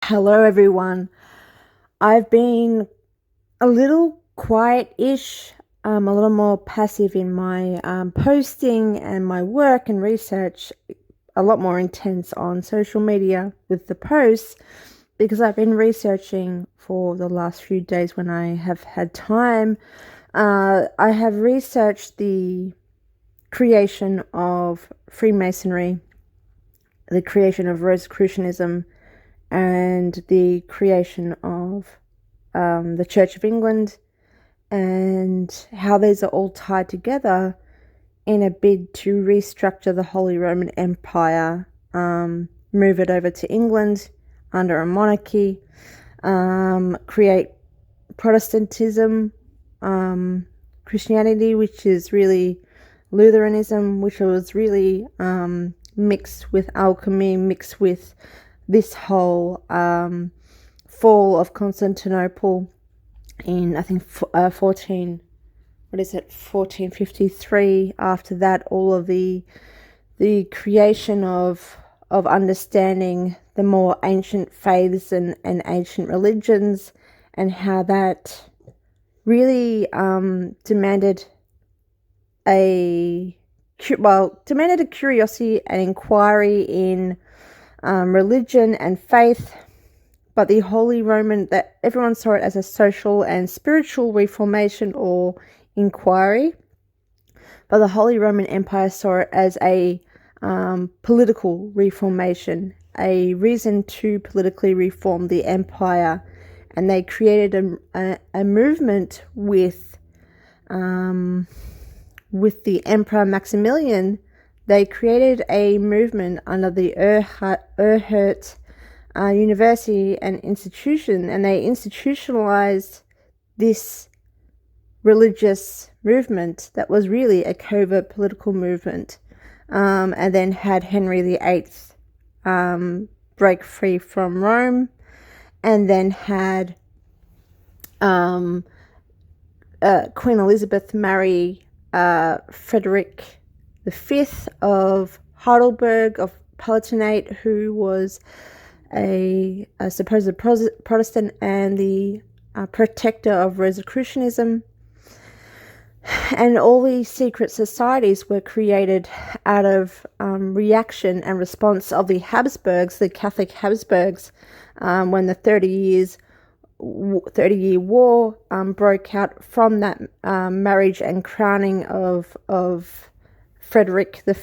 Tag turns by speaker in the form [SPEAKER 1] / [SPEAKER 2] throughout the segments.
[SPEAKER 1] Hello, everyone. I've been a little quiet-ish, a little more passive in my posting and my work and research, a lot more intense on social media with the posts, because I've been researching for the last few days when I have had time. I have researched the creation of Freemasonry, the creation of Rosicrucianism, and the creation of the Church of England, and how these are all tied together in a bid to restructure the Holy Roman Empire, move it over to England under a monarchy, create Protestantism, Christianity, which is really Lutheranism, which was really mixed with alchemy, mixed with this whole fall of Constantinople in, I think, 1453. After that, all of the creation of understanding the more ancient faiths and ancient religions, and how that really demanded a curiosity and inquiry in religion and faith, but the Holy Roman, that everyone saw it as a social and spiritual reformation or inquiry, but the Holy Roman Empire saw it as a political reformation, a reason to politically reform the empire, and they created a movement with the Emperor Maximilian. They created a movement under the Erfurt University and institution, and they institutionalized this religious movement that was really a covert political movement, and then had Henry VIII break free from Rome, and then had Queen Elizabeth marry Frederick the of Heidelberg, of Palatinate, who was a supposed Protestant and the protector of Rosicrucianism. And all these secret societies were created out of reaction and response of the Habsburgs, the Catholic Habsburgs, when the 30-year war broke out from that marriage and crowning of Frederick the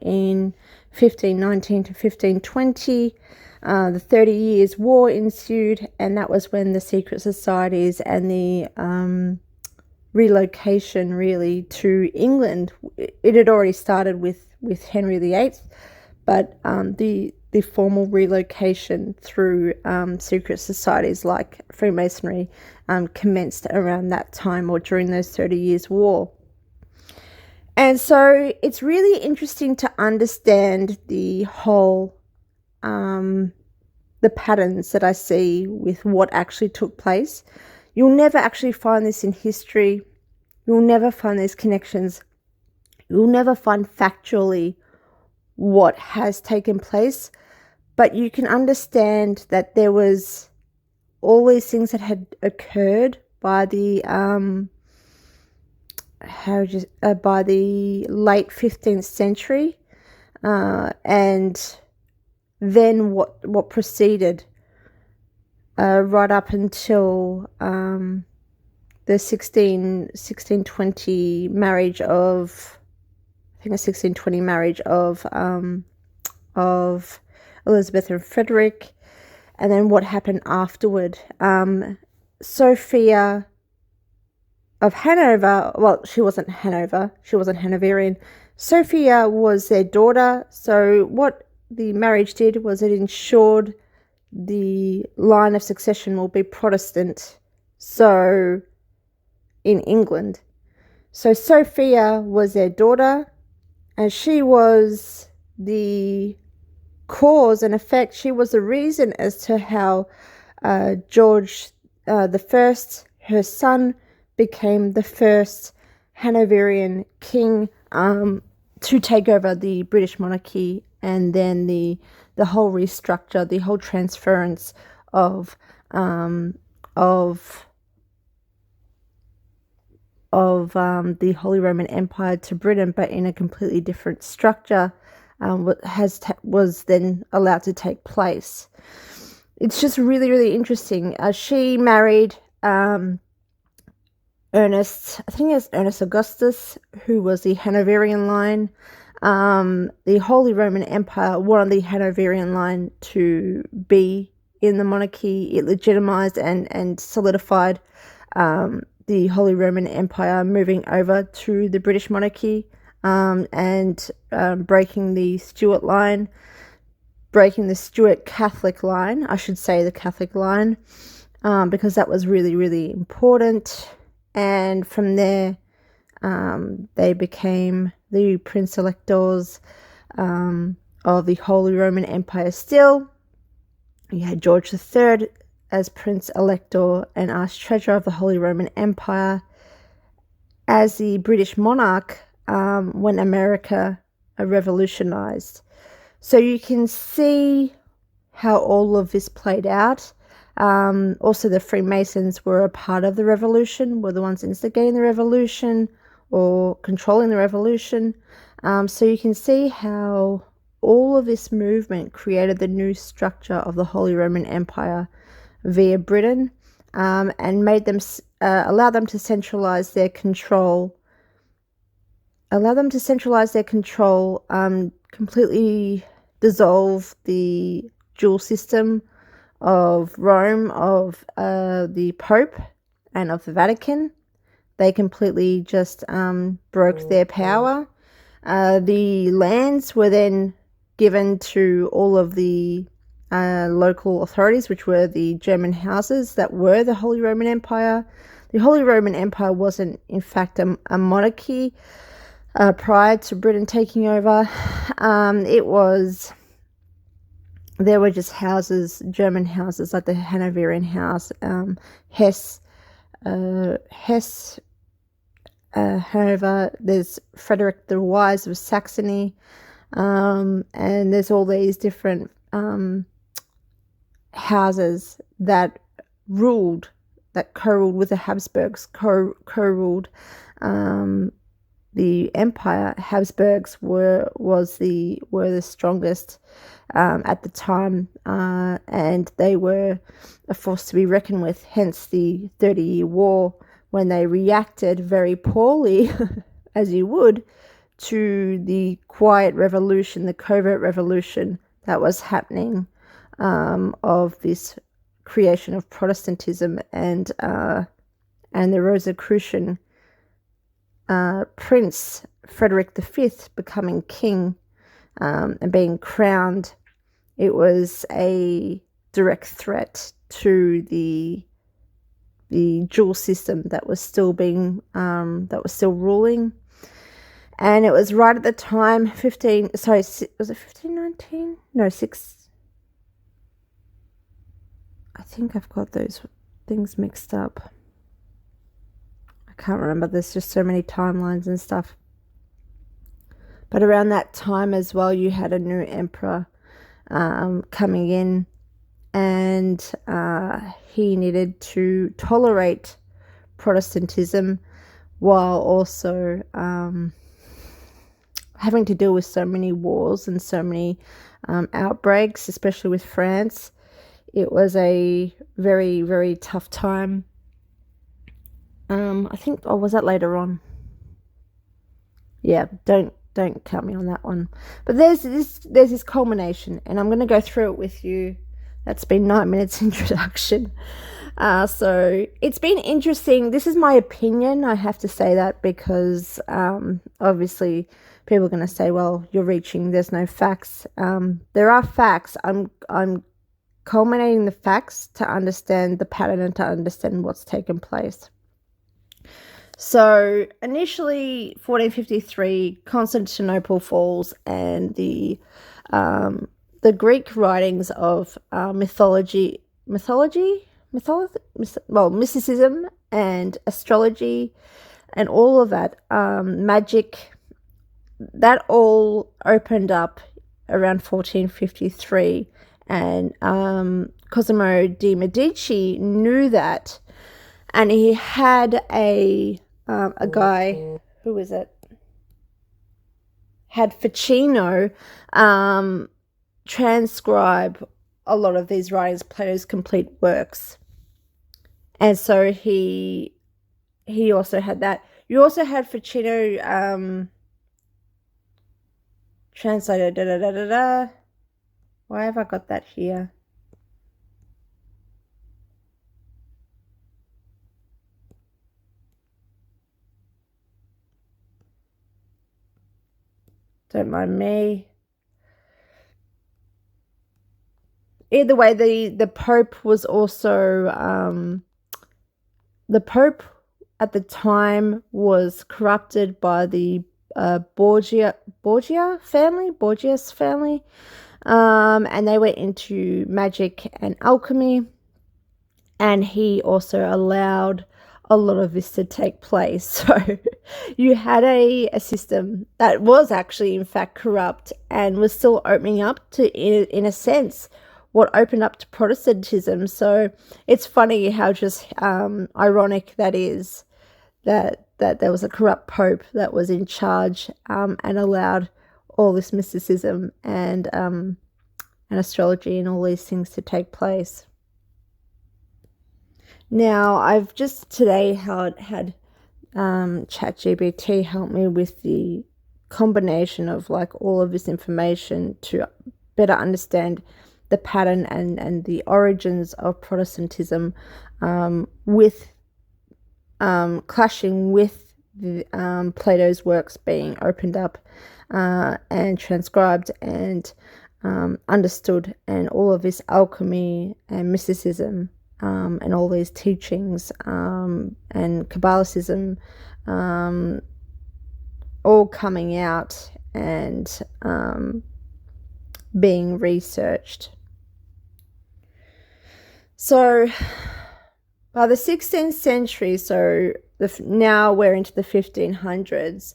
[SPEAKER 1] in 1519 to 1520. The 30 Years' War ensued, and that was when the secret societies and the relocation really to England, it had already started with Henry VIII, but the formal relocation through secret societies like Freemasonry commenced around that time, or during those 30 Years' War. And so it's really interesting to understand the whole, the patterns that I see with what actually took place. You'll never actually find this in history. You'll never find these connections. You'll never find factually what has taken place. But you can understand that there was all these things that had occurred by the by the late 15th century, and then what proceeded right up until the 1620 marriage of, I think, the 1620 marriage of Elizabeth and Frederick, and then what happened afterward. Sophia of Hanover, well, she wasn't Hanoverian. Sophia was their daughter. So what the marriage did was it ensured the line of succession will be Protestant, so in England. So Sophia was their daughter, and she was the cause and effect. She was the reason as to how George the First, her son, became the first Hanoverian king to take over the British monarchy, and then the the whole restructure, the whole transference of the Holy Roman Empire to Britain, but in a completely different structure, was then allowed to take place. It's just really, really interesting. She married Ernest Augustus, who was the Hanoverian line. The Holy Roman Empire wanted the Hanoverian line to be in the monarchy. It legitimized and solidified the Holy Roman Empire moving over to the British monarchy, and breaking the Stuart line, breaking the Stuart Catholic line, I should say the Catholic line, because that was really, really important. And from there, they became the Prince Electors of the Holy Roman Empire still. You had George III as Prince Elector and Arch-Treasurer of the Holy Roman Empire, as the British monarch when America revolutionized. So you can see how all of this played out. Also, the Freemasons were a part of the revolution, were the ones instigating the revolution or controlling the revolution. So you can see how all of this movement created the new structure of the Holy Roman Empire via Britain, and made them allow them to centralize their control. Completely dissolve the dual system of Rome, of the Pope, and of the Vatican. They completely just broke their power. The lands were then given to all of the local authorities, which were the German houses that were the Holy Roman Empire. The Holy Roman Empire wasn't, in fact, a monarchy prior to Britain taking over. There were just houses, German houses, like the Hanoverian house, Hanover. There's Frederick the Wise of Saxony, and there's all these different houses that co-ruled with the Habsburgs, co-ruled the empire. Habsburgs were the strongest at the time, and they were a force to be reckoned with. Hence the 30-Year War, when they reacted very poorly, as you would, to the quiet revolution, the covert revolution that was happening, of this creation of Protestantism and the Rosicrucian Prince Frederick V becoming king and being crowned. It was a direct threat to the dual system that was still ruling. And it was right at the time, was it 1519? No, 6. I think I've got those things mixed up. I can't remember. There's just so many timelines and stuff. But around that time as well, you had a new emperor coming in, and he needed to tolerate Protestantism while also having to deal with so many wars and so many outbreaks, especially with France. It was a very, very tough time. I think, was that later on? Yeah, don't count me on that one. But there's this culmination, and I'm going to go through it with you. That's been 9 minutes introduction. So it's been interesting. This is my opinion. I have to say that because obviously people are going to say, well, you're reaching, there's no facts. There are facts. I'm culminating the facts to understand the pattern and to understand what's taken place. So initially, 1453, Constantinople falls, and the Greek writings of mysticism and astrology and all of that, magic, that all opened up around 1453, and Cosimo de' Medici knew that, and he had a guy, who was it? Had Ficino transcribe a lot of these writings, Plato's complete works, and so he also had that. You also had Ficino translated. Why have I got that here? Don't mind me. Either way, the Pope was also the Pope at the time was corrupted by the Borgias family, and they went into magic and alchemy, and he also allowed a lot of this to take place. So you had a system that was actually in fact corrupt and was still opening up to, in a sense, what opened up to Protestantism. So it's funny how just ironic that is, that there was a corrupt pope that was in charge and allowed all this mysticism and astrology and all these things to take place. Now, I've just today had ChatGPT help me with the combination of like all of this information to better understand the pattern and the origins of Protestantism, with clashing with the, Plato's works being opened up and transcribed and understood, and all of this alchemy and mysticism and all these teachings and Kabbalicism all coming out and being researched. So by the 16th century, so now we're into the 1500s,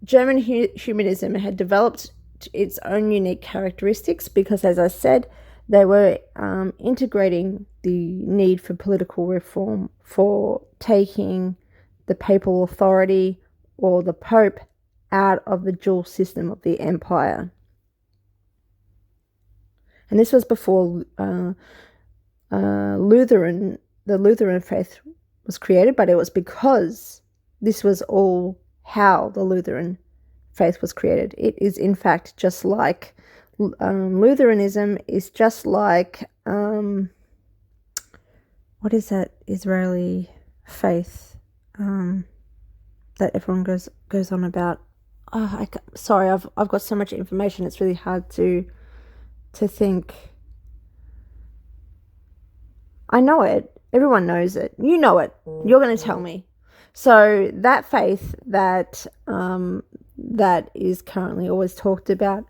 [SPEAKER 1] German humanism had developed its own unique characteristics because, as I said, they were integrating the need for political reform, for taking the papal authority or the Pope out of the dual system of the empire. And this was before the Lutheran faith was created, but it was because this was all how the Lutheran faith was created. It is in fact just like Lutheranism is just like what is that Israeli faith that everyone goes on about? Sorry, I've got so much information. It's really hard to think. I know it. Everyone knows it. You know it. You're going to tell me. So that faith that that is currently always talked about,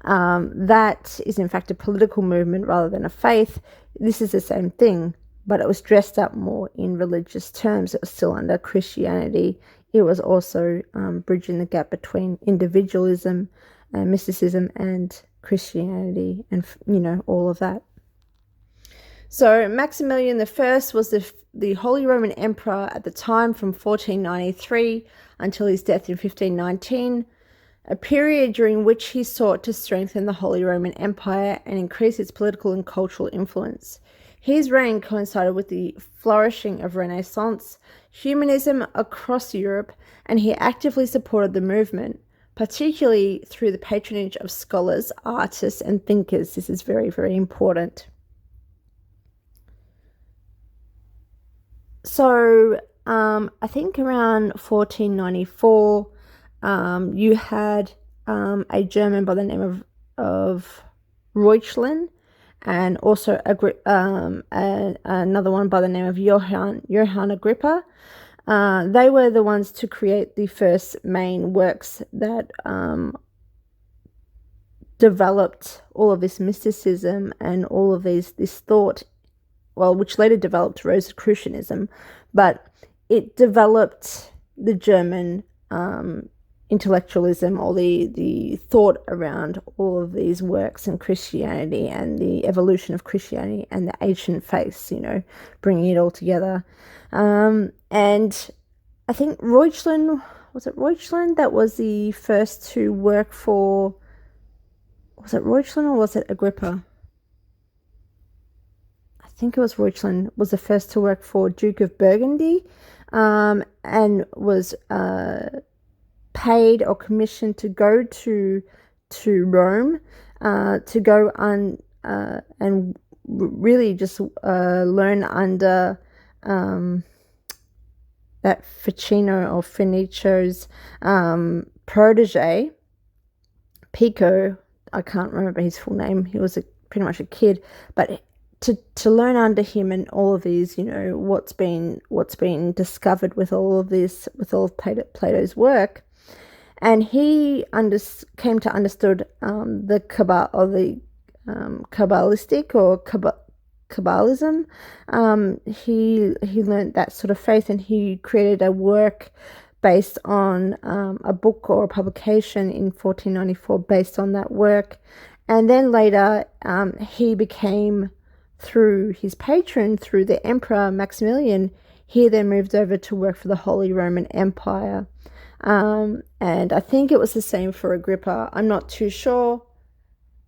[SPEAKER 1] that is in fact a political movement rather than a faith. This is the same thing, but it was dressed up more in religious terms. It was still under Christianity. It was also bridging the gap between individualism and mysticism and Christianity, and all of that. So Maximilian I was the Holy Roman Emperor at the time, from 1493 until his death in 1519, a period during which he sought to strengthen the Holy Roman Empire and increase its political and cultural influence. His reign coincided with the flourishing of Renaissance humanism across Europe, and he actively supported the movement, particularly through the patronage of scholars, artists, and thinkers. This is very, very important. So I think around 1494, you had a German by the name of Reuchlin, and also another one by the name of Johann Agrippa. They were the ones to create the first main works that developed all of this mysticism and all of this thought, which later developed Rosicrucianism, but it developed the German intellectualism, or the thought around all of these works and Christianity and the evolution of Christianity and the ancient faiths, bringing it all together. And I think Reuchlin, was it Reuchlin that was the first to work for, was it Reuchlin or was it Agrippa? I think it was Reuchlin, was the first to work for Duke of Burgundy, and was paid or commissioned to go to Rome, to go on and really just learn under that Ficino or Finiccio's protege, Pico. I can't remember his full name. He was pretty much a kid, but to learn under him and all of these, what's been discovered with all of this, with all of Plato's work. And he came to understood the Kabbal, or the Kabbalistic or Kabbalism. He learned that sort of faith, and he created a work based on a book or a publication in 1494 based on that work. And then later he became, through his patron, through the Emperor Maximilian, he then moved over to work for the Holy Roman Empire. And I think it was the same for Agrippa. I'm not too sure,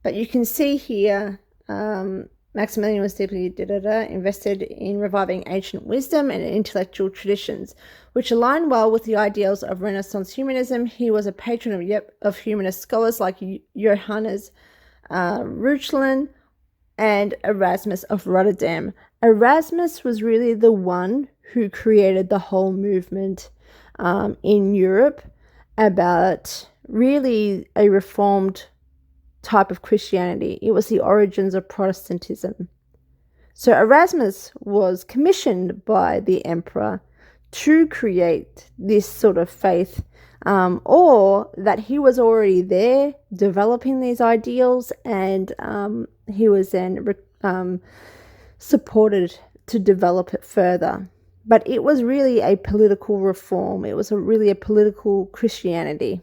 [SPEAKER 1] but you can see here, Maximilian was deeply invested in reviving ancient wisdom and intellectual traditions, which align well with the ideals of Renaissance humanism. He was a patron of humanist scholars like Johannes Reuchlin and Erasmus of Rotterdam. Erasmus was really the one who created the whole movement in Europe about really a reformed type of Christianity. It was the origins of Protestantism. So Erasmus was commissioned by the emperor to create this sort of faith, or that he was already there developing these ideals, and he was then supported to develop it further. But it was really a political reform. It was really a political Christianity.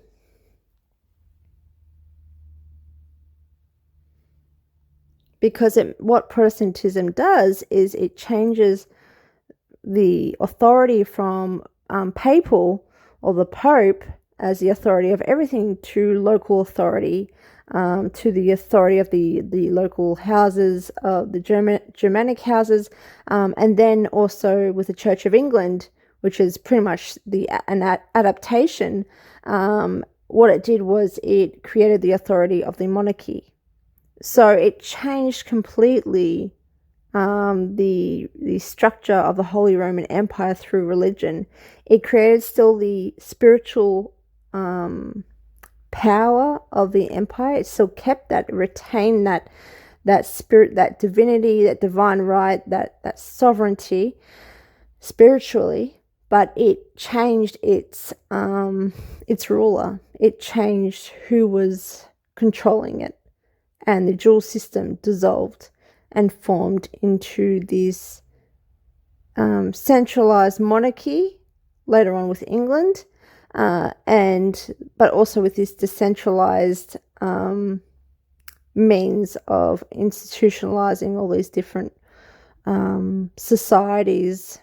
[SPEAKER 1] Because what Protestantism does is it changes the authority from papal, or the Pope, as the authority of everything, to local authority, to the authority of the local houses, the Germanic houses, and then also with the Church of England, which is pretty much an adaptation. What it did was it created the authority of the monarchy. So it changed completely the structure of the Holy Roman Empire through religion. It created still the spiritual power of the empire. It still kept that, retained that spirit, that divinity, that divine right, that sovereignty spiritually, but it changed its ruler. It changed who was controlling it. And the dual system dissolved and formed into this centralized monarchy, later on with England, but also with this decentralized means of institutionalizing all these different societies,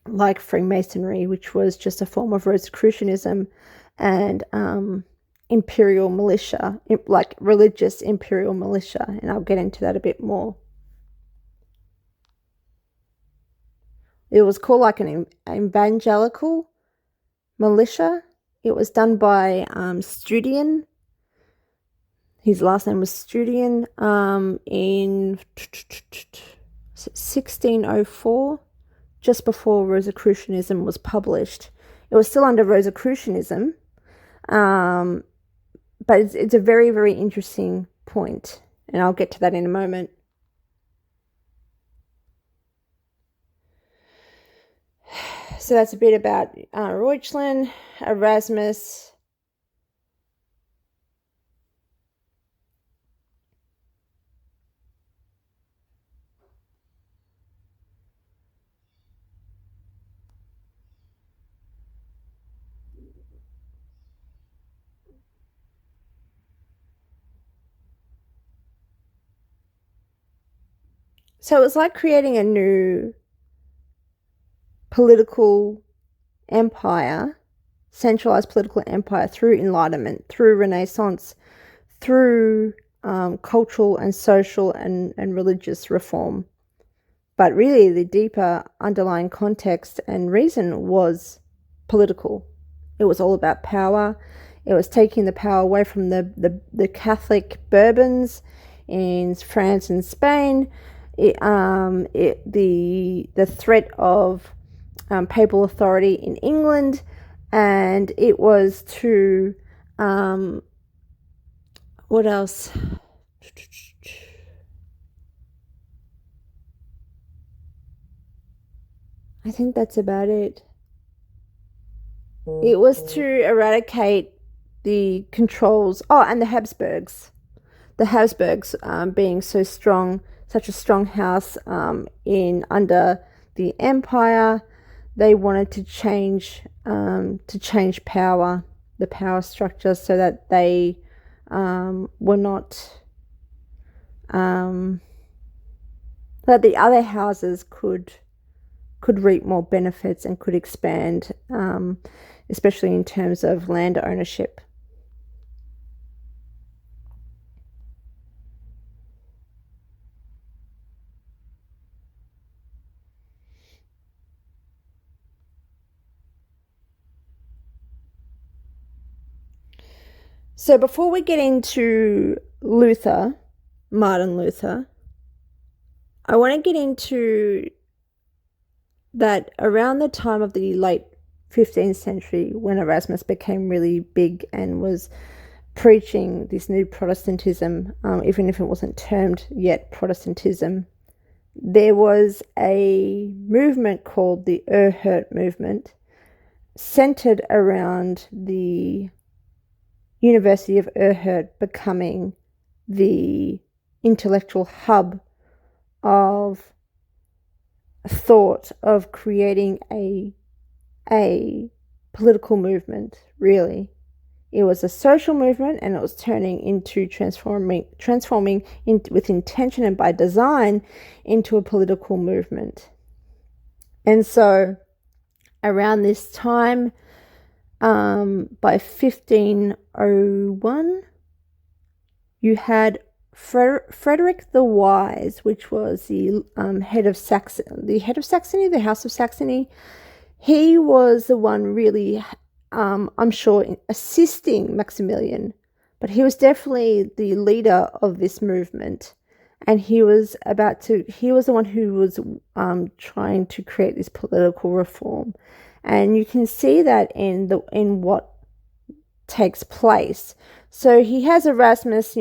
[SPEAKER 1] like Freemasonry, which was just a form of Rosicrucianism, and imperial militia, like religious imperial militia, and I'll get into that a bit more. It was called like an evangelical militia. It was done by Studian. His last name was Studian, in 1604, just before Rosicrucianism was published. It was still under Rosicrucianism, but it's a very, very interesting point, and I'll get to that in a moment. So that's a bit about Reuchlin, Erasmus. So it was like creating a new political empire, centralized political empire through Enlightenment, through Renaissance, through cultural and social and religious reform. But really, the deeper underlying context and reason was political. It was all about power. It was taking the power away from the Catholic Bourbons in France and Spain. The threat of papal authority in England, and it was to what else? I think that's about it. It was to eradicate the controls. Oh, and the Habsburgs. The Habsburgs being so strong, such a strong house in under the empire, they wanted to change power, the power structure, so that they were not that the other houses could reap more benefits and could expand, especially in terms of land ownership. So before we get into Martin Luther, I want to get into that around the time of the late 15th century, when Erasmus became really big and was preaching this new Protestantism, even if it wasn't termed yet Protestantism, there was a movement called the Erfurt movement, centered around the University of Erfurt becoming the intellectual hub of thought, of creating a political movement. Really, it was a social movement, and it was turning into transforming with intention and by design into a political movement. And so around this time, by 1501, you had Frederick the Wise, which was the head of Saxony, the House of Saxony. He was the one really, I'm sure, assisting Maximilian, but he was definitely the leader of this movement, and he was the one who was trying to create this political reform, and you can see that in what takes place. So he has Erasmus,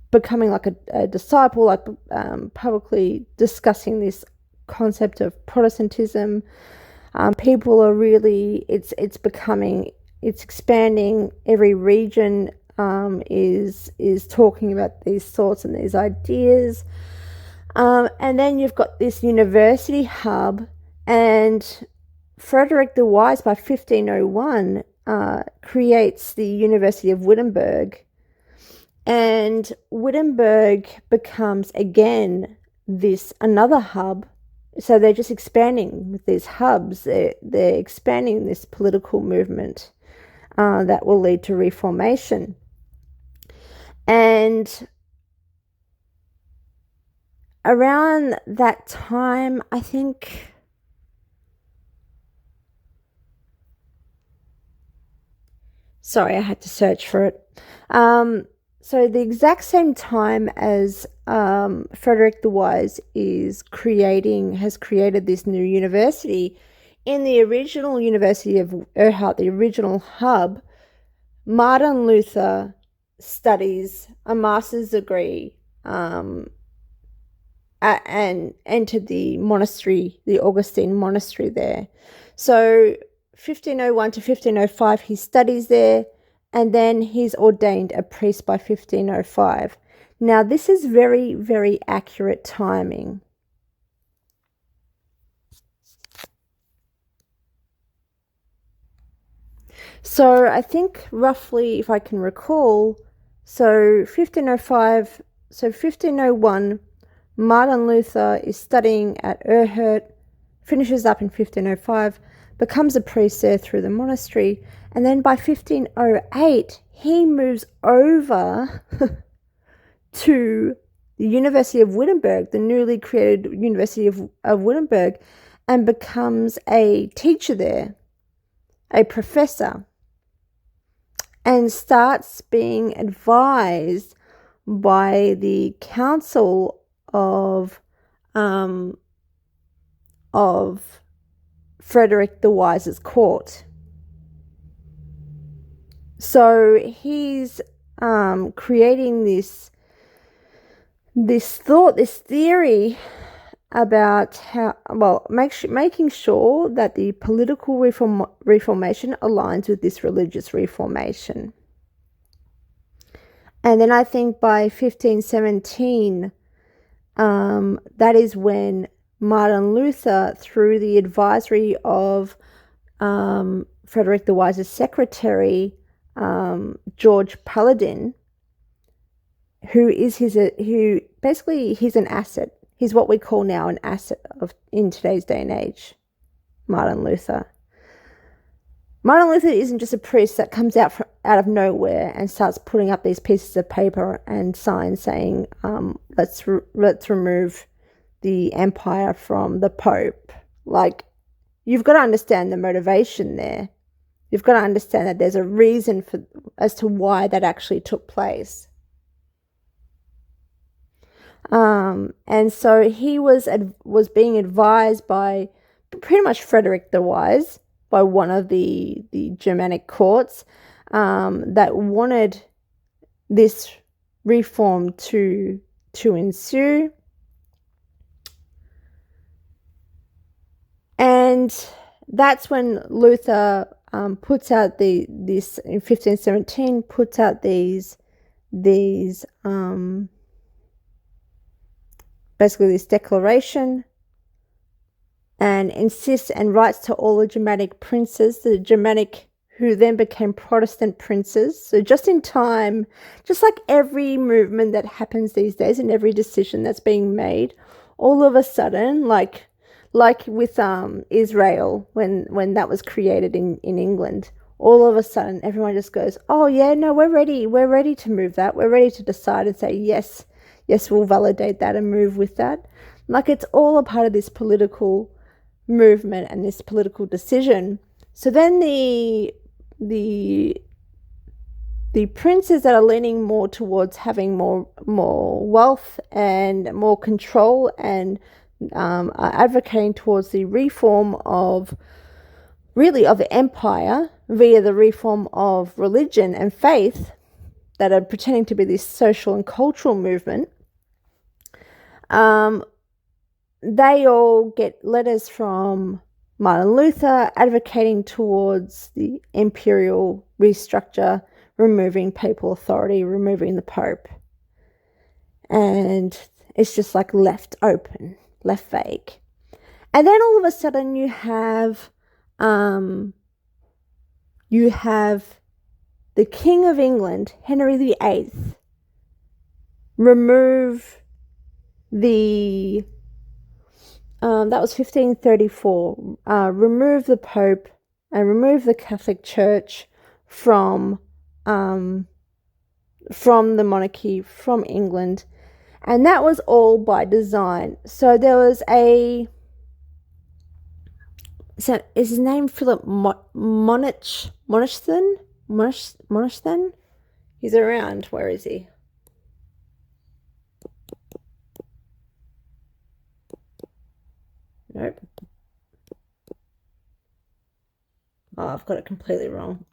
[SPEAKER 1] becoming like a disciple, like publicly discussing this concept of Protestantism. People are really, it's expanding. Every region is talking about these thoughts and these ideas. And then you've got this university hub, and Frederick the Wise by 1501 creates the University of Wittenberg. And Wittenberg becomes again another hub. So they're just expanding with these hubs. They're expanding this political movement that will lead to Reformation. And around that time, I think, sorry, I had to search for it. So the exact same time as Frederick the Wise has created this new university, in the original University of Erfurt, the original hub, Martin Luther studies a master's degree and entered the monastery, the Augustine monastery there. So 1501 to 1505, he studies there, and then he's ordained a priest by 1505. Now, this is very, very accurate timing. So I think roughly, if I can recall, so 1505, So 1501, Martin Luther is studying at Erfurt, finishes up in 1505, becomes a priest there through the monastery, and then by 1508 he moves over to the University of Wittenberg, the newly created University of Wittenberg, and becomes a teacher there, a professor, and starts being advised by the council of Frederick the Wise's court. So he's creating this theory about making sure that the political reformation aligns with this religious reformation. And then I think by 1517, that is when Martin Luther, through the advisory of Frederick the Wise's secretary, George Paladin, he's an asset. He's what we call now an asset in today's day and age, Martin Luther. Martin Luther isn't just a priest that comes out of nowhere and starts putting up these pieces of paper and signs saying, let's remove the empire from the Pope. Like, you've got to understand the motivation there. You've got to understand that there's a reason as to why that actually took place. And so he was being advised by pretty much Frederick the Wise, by one of the Germanic courts, that wanted this reform to ensue. And that's when Luther puts out in 1517 puts out these basically this declaration, and insists and writes to all the Germanic princes, who then became Protestant princes. So just in time, just like every movement that happens these days and every decision that's being made, all of a sudden, like with Israel, when that was created in England, all of a sudden everyone just goes, oh yeah, no, we're ready to move that. We're ready to decide and say, yes, we'll validate that and move with that. Like, it's all a part of this political movement and this political decision. So then the princes that are leaning more towards having more wealth and more control and are advocating towards the reform of the empire via the reform of religion and faith, that are pretending to be this social and cultural movement, they all get letters from Martin Luther advocating towards the imperial restructure, removing papal authority, removing the Pope. And it's just like left open, left vague. And then all of a sudden you have the King of England, Henry VIII, remove that was 1534, remove the Pope and remove the Catholic Church from the monarchy, from England. And that was all by design. So there was is his name Philip Melanchthon? He's around. Where is he? Nope. Oh, I've got it completely wrong.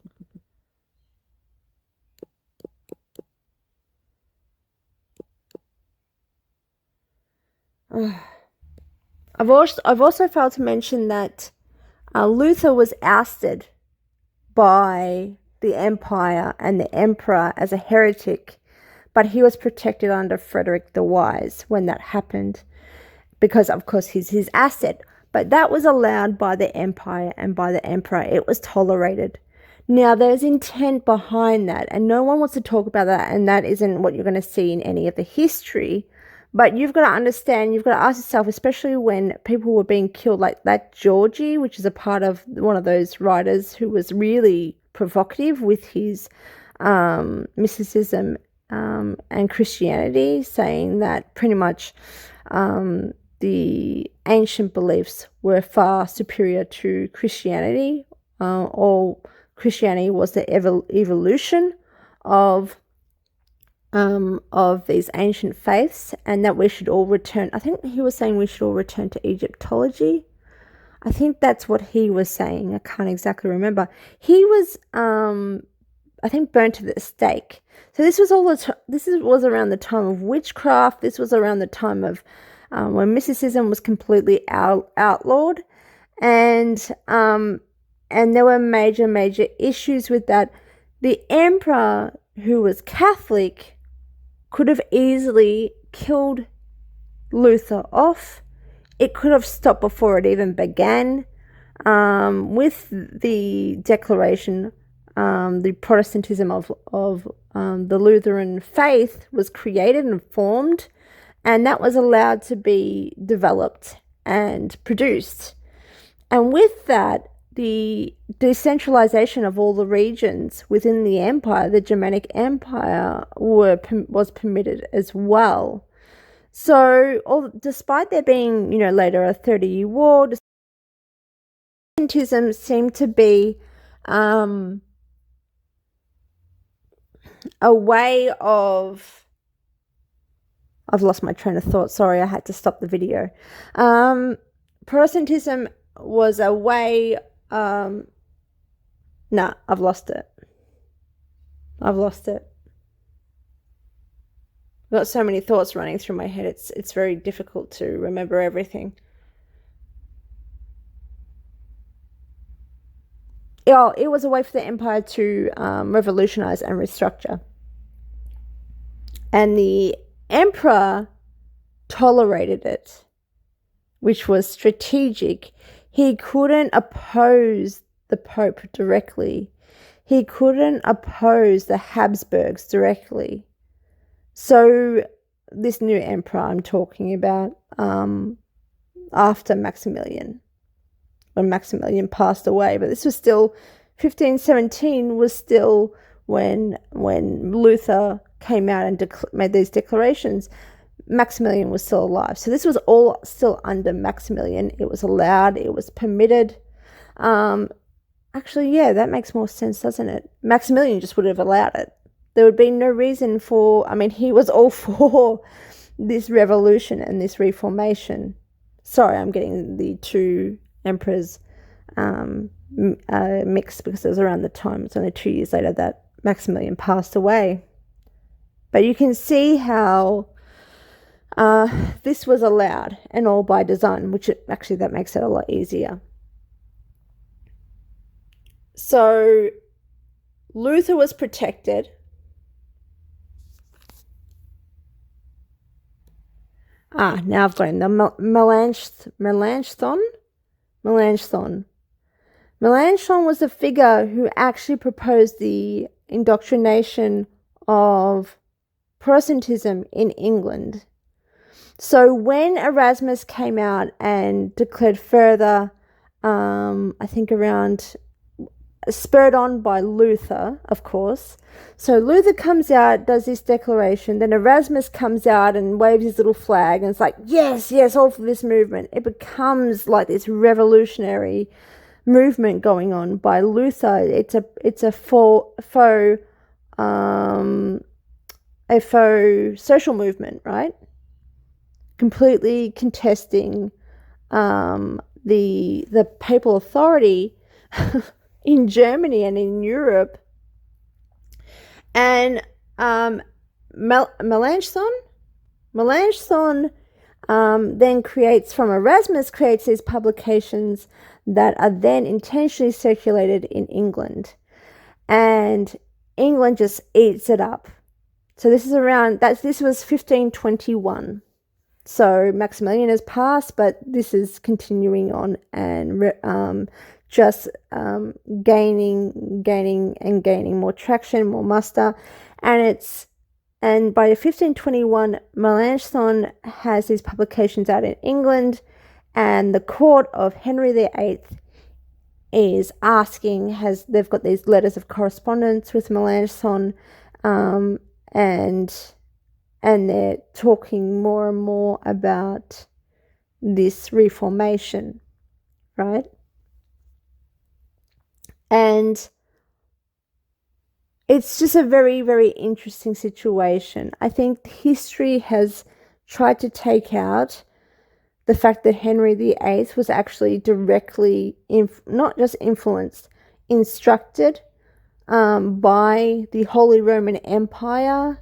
[SPEAKER 1] I've also failed to mention that Luther was ousted by the empire and the emperor as a heretic, but he was protected under Frederick the Wise when that happened, because of course he's his asset. But that was allowed by the empire and by the emperor. It was tolerated. Now, there's intent behind that, and no one wants to talk about that, and that isn't what you're going to see in any of the history. But you've got to understand, you've got to ask yourself, especially when people were being killed, like that Georgie, which is a part of one of those writers who was really provocative with his mysticism and Christianity, saying that pretty much the ancient beliefs were far superior to Christianity, or Christianity was the evolution of these ancient faiths, and that we should all return. I think he was saying we should all return to Egyptology. I think that's what he was saying. I can't exactly remember. He was, I think, burnt to the stake. So this was was around the time of witchcraft. This was around the time of when mysticism was completely outlawed, and there were major issues with that. The emperor, who was Catholic, could have easily killed Luther off. It could have stopped before it even began. With the declaration, the Protestantism of the Lutheran faith was created and formed, and that was allowed to be developed and produced. And with that, the decentralization of all the regions within the empire, the Germanic Empire, was permitted as well. So, despite there being, later a 30-year war, Protestantism seemed to be a way of... I've lost my train of thought. Sorry, I had to stop the video. Protestantism was a way... I've lost it. I've got so many thoughts running through my head. It's very difficult to remember everything. It was a way for the empire to revolutionize and restructure. And the emperor tolerated it, which was strategic. He couldn't oppose the Pope directly. He couldn't oppose the Habsburgs directly. So this new emperor I'm talking about, after Maximilian, when Maximilian passed away, but this was still 1517 was still when Luther came out and made these declarations. Maximilian was still alive. So this was all still under Maximilian. It was allowed, it was permitted. Actually, yeah, that makes more sense, doesn't it? Maximilian just would have allowed it. There would be no reason for, he was all for this revolution and this reformation. Sorry, I'm getting the two emperors mixed, because it was around the time, it's only 2 years later that Maximilian passed away. But you can see how this was allowed, and all by design, which actually that makes it a lot easier. So Luther was protected. Now I've got him. The Melanchthon. Melanchthon was the figure who actually proposed the indoctrination of Protestantism in England. So when Erasmus came out and declared further, I think around, spurred on by Luther, of course. So Luther comes out, does this declaration, then Erasmus comes out and waves his little flag, and it's like, yes, all for this movement. It becomes like this revolutionary movement going on by Luther. It's a faux social movement, right? Completely contesting the papal authority in Germany and in Europe. And Melanchthon then creates these publications that are then intentionally circulated in England, and England just eats it up. So this was 1521. So Maximilian has passed, but this is continuing on and just gaining more traction, more muster. And by 1521, Melanchthon has these publications out in England, and the court of Henry VIII is asking, they've got these letters of correspondence with Melanchthon, and they're talking more and more about this Reformation, right? And it's just a very, very interesting situation. I think history has tried to take out the fact that Henry VIII was actually directly, not just influenced, instructed by the Holy Roman Empire,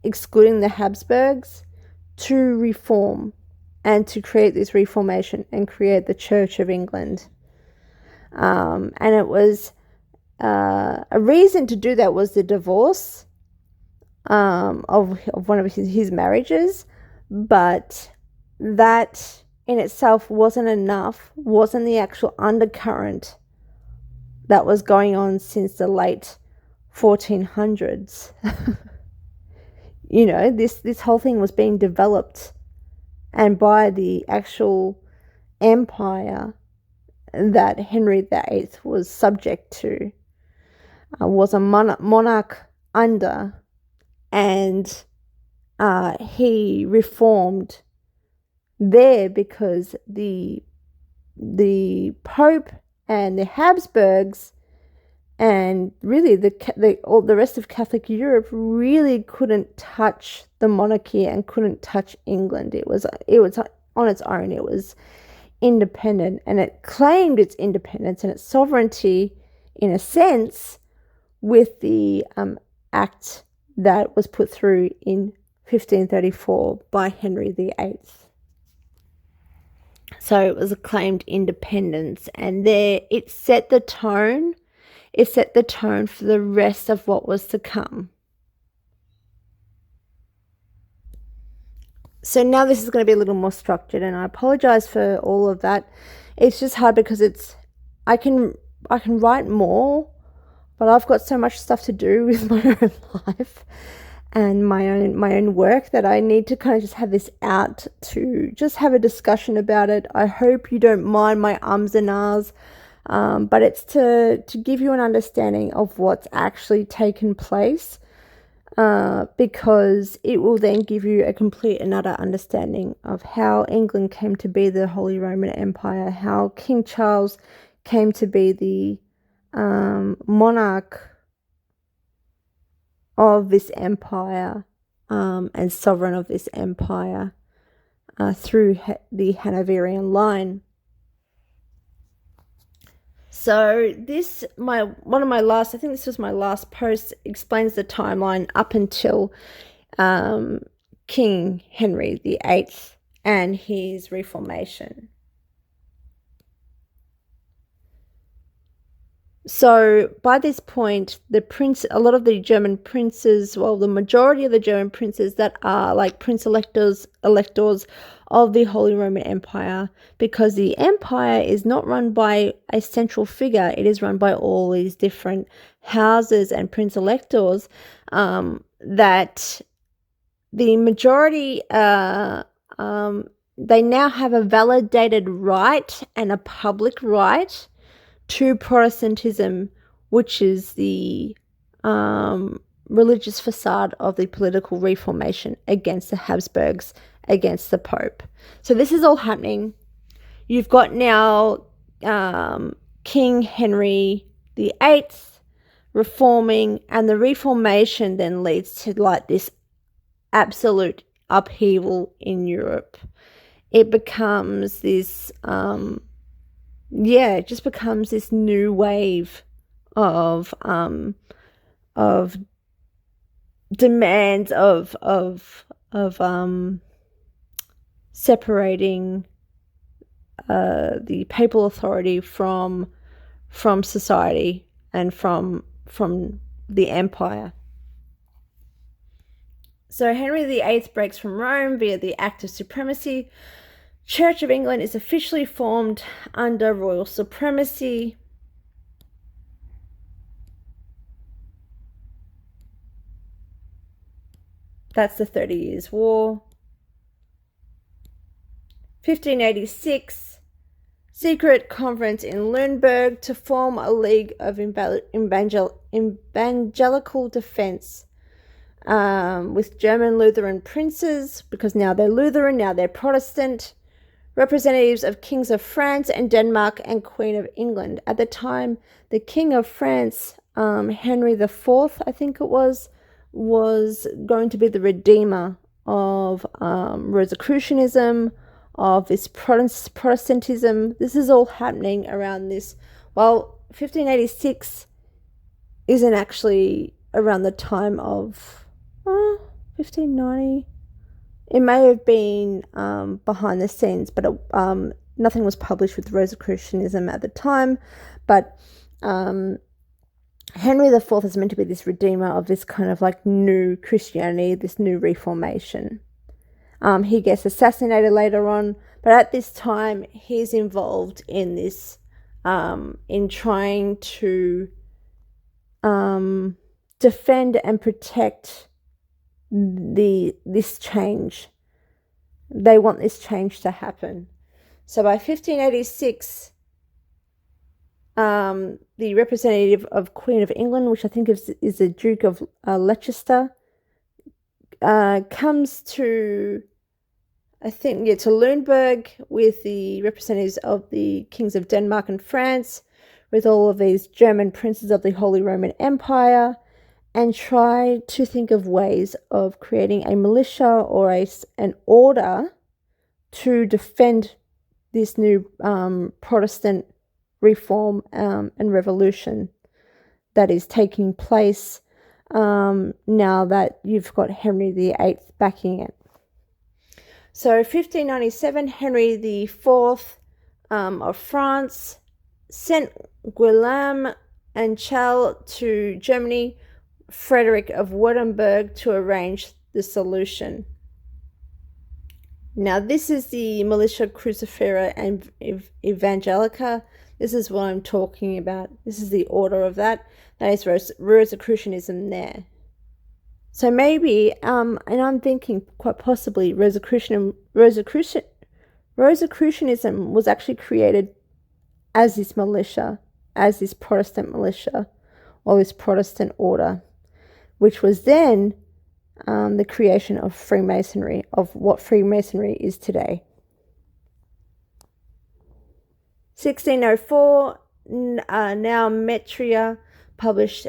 [SPEAKER 1] excluding the Habsburgs, to reform and to create this Reformation and create the Church of England. And it was a reason to do that was the divorce of one of his marriages, but that in itself wasn't enough, wasn't the actual undercurrent that was going on since the late 1400s. You know, this whole thing was being developed, and by the actual empire that Henry VIII was subject to, was a monarch under, and he reformed there because the Pope and the Habsburgs and really all the rest of Catholic Europe really couldn't touch the monarchy and couldn't touch England. It was on its own. It was independent, and it claimed its independence and its sovereignty in a sense with the act that was put through in 1534 by Henry VIII. So it was a claimed independence, and there it set the tone. It set the tone for the rest of what was to come. So now this is going to be a little more structured, and I apologize for all of that. It's just hard because I can write more, but I've got so much stuff to do with my own life and my own work that I need to kind of just have this out to just have a discussion about it. I hope you don't mind my ums and ahs, but it's to give you an understanding of what's actually taken place, because it will then give you a complete and utter understanding of how England came to be the Holy Roman Empire, how King Charles came to be the monarch of this empire and sovereign of this empire through the Hanoverian line. So I think this was my last post, explains the timeline up until King Henry VIII and his Reformation. So by this point, a lot of the German princes, well, the majority of the German princes that are like prince electors of the Holy Roman Empire, because the empire is not run by a central figure, it is run by all these different houses and prince electors, that the majority, they now have a validated right and a public right to Protestantism, which is the religious facade of the political Reformation against the Habsburgs, against the Pope. So this is all happening. You've got now King Henry VIII reforming, and the Reformation then leads to like this absolute upheaval in Europe. It becomes this it just becomes this new wave of demands of separating the papal authority from society and from the empire. So Henry VIII breaks from Rome via the Act of Supremacy, Church of England is officially formed under royal supremacy. That's the 30 Years' War. 1586, secret conference in Nuremberg to form a league of evangelical defense with German Lutheran princes, because now they're Lutheran, now they're Protestant, representatives of kings of France and Denmark and Queen of England. At the time, the King of France, Henry IV, I think it was going to be the redeemer of Rosicrucianism, of this Protestantism. This is all happening around this. Well, 1586 isn't actually around the time of 1590. It may have been behind the scenes, but nothing was published with Rosicrucianism at the time. But Henry IV is meant to be this redeemer of this kind of like new Christianity, this new Reformation. He gets assassinated later on, but at this time he's involved in this, in trying to defend and protect this change. They want this change to happen. So by 1586, the representative of Queen of England, which I think is the Duke of Leicester, comes to, to Nuremberg with the representatives of the kings of Denmark and France, with all of these German princes of the Holy Roman Empire, and try to think of ways of creating a militia or an order to defend this new Protestant reform and revolution that is taking place now that you've got Henry VIII backing it. So 1597, Henry IV of France sent Guillaume and Charles to Germany, Frederick of Wurtemberg, to arrange the solution. Now, this is the Militia Crucifera and Evangelica. This is what I'm talking about. This is the order of that. That is Rosicrucianism there. So maybe, and I'm thinking quite possibly Rosicrucianism was actually created as this militia, as this Protestant militia, or this Protestant order, which was then the creation of Freemasonry, of what Freemasonry is today. 1604, Now Metria published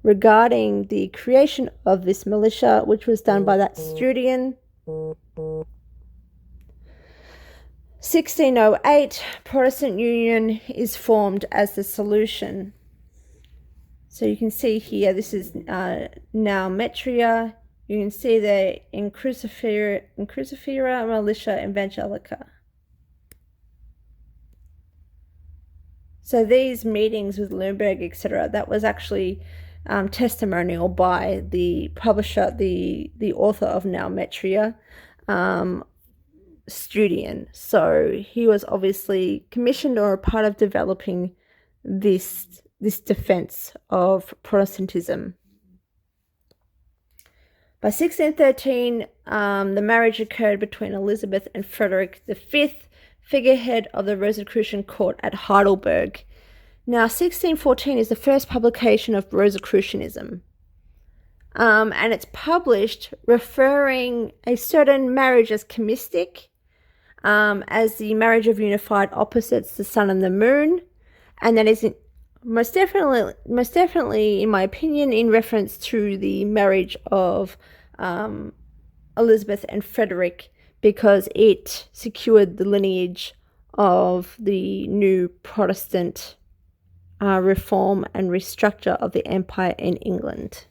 [SPEAKER 1] regarding the creation of this militia, which was done by that Stuart. 1608, Protestant Union is formed as the solution. So you can see here, this is Now Metria. You can see the in Crucifera Militia Evangelica. So these meetings with Nuremberg, etc., that was actually testimonial by the publisher, the author of Now Metria, Stuart. So he was obviously commissioned or a part of developing this defense of Protestantism. By 1613, the marriage occurred between Elizabeth and Frederick V, figurehead of the Rosicrucian court at Heidelberg. Now, 1614 is the first publication of Rosicrucianism. And it's published referring a certain marriage as chemistic, as the marriage of unified opposites, the sun and the moon, and that is most definitely, in my opinion, in reference to the marriage of Elizabeth and Frederick, because it secured the lineage of the new Protestant reform and restructure of the empire in England.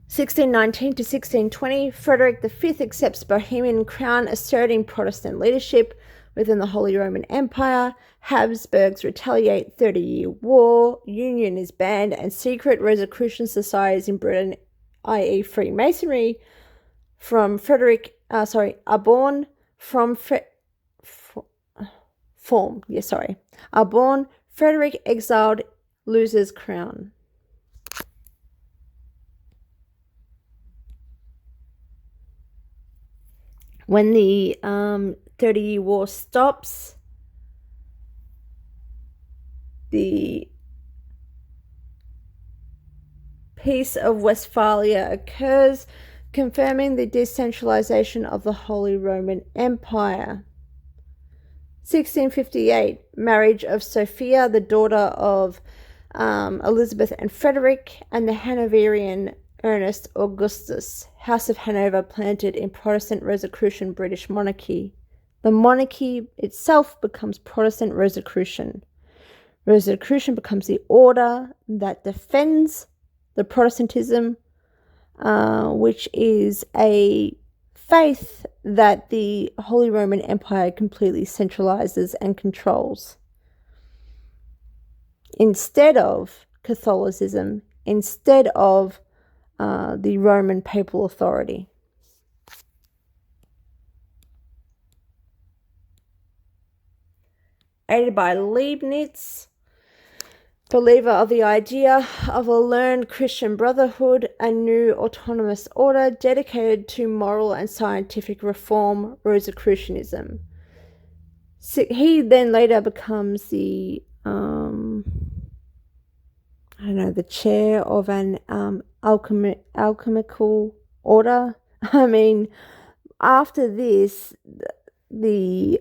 [SPEAKER 1] (1619 to 1620), Frederick V accepts Bohemian crown, asserting Protestant leadership, within the Holy Roman Empire. Habsburgs retaliate, 30-year war, union is banned, and secret Rosicrucian societies in Britain, i.e. Freemasonry, are born. Frederick exiled, loses crown. When the 30-year war stops, the Peace of Westphalia occurs, confirming the decentralization of the Holy Roman Empire. 1658, marriage of Sophia, the daughter of Elizabeth and Frederick, and the Hanoverian Ernest Augustus, House of Hanover, planted in Protestant Rosicrucian British monarchy. The monarchy itself becomes Protestant Rosicrucian. Rosicrucian becomes the order that defends the Protestantism, which is a faith that the Holy Roman Empire completely centralizes and controls. Instead of Catholicism, instead of the Roman papal authority. Aided by Leibniz, believer of the idea of a learned Christian brotherhood, a new autonomous order dedicated to moral and scientific reform, Rosicrucianism. He then later becomes the the chair of an alchemical order. I mean, after this, the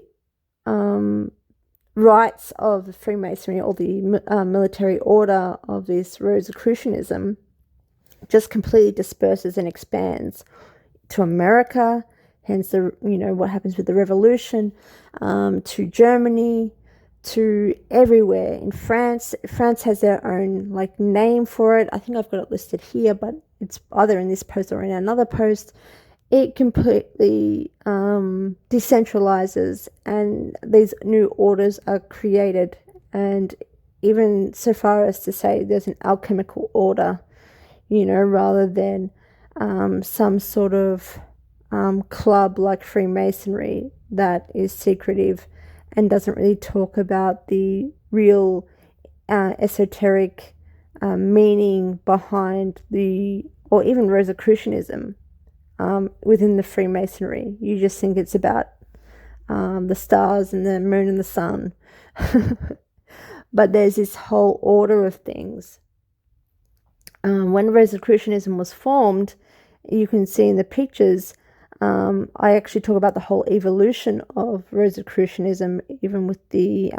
[SPEAKER 1] rights of the Freemasonry, or the military order of this Rosicrucianism, just completely disperses and expands to America, hence what happens with the revolution, to Germany, to everywhere. In France has their own name for it. I think I've got it listed here, but it's either in this post or in another post. It completely decentralizes, and these new orders are created, and even so far as to say there's an alchemical order, rather than some sort of club like Freemasonry that is secretive and doesn't really talk about the real esoteric meaning behind or even Rosicrucianism. Within the Freemasonry, you just think it's about the stars and the moon and the sun. But there's this whole order of things. When Rosicrucianism was formed, you can see in the pictures, I actually talk about the whole evolution of Rosicrucianism, even with the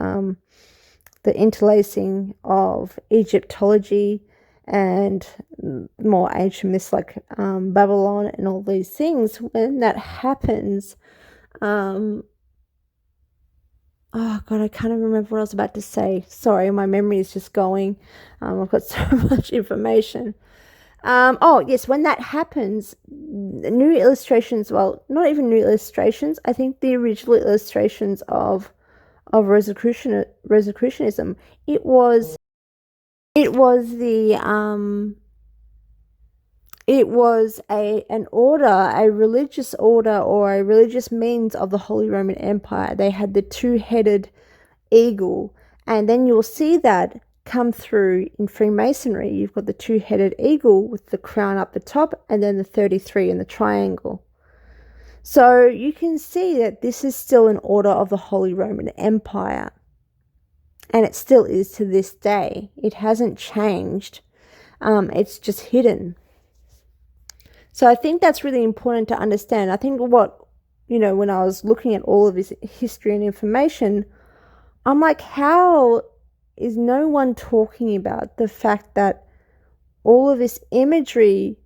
[SPEAKER 1] interlacing of Egyptology and more ancient myths like Babylon and all these things. When that happens, oh God, I can't even remember what I was about to say. Sorry, my memory is just going. I've got so much information. Yes, when that happens, new illustrations, well, not even new illustrations, I think the original illustrations of Rosicrucianism, it was an order, a religious order, or a religious means of the Holy Roman Empire. They had the two-headed eagle, and then you'll see that come through in Freemasonry. You've got the two-headed eagle with the crown up the top, and then the 33 in the triangle. So you can see that this is still an order of the Holy Roman Empire. And it still is to this day. It hasn't changed. It's just hidden. So I think that's really important to understand. I think when I was looking at all of this history and information, I'm like, how is no one talking about the fact that all of this imagery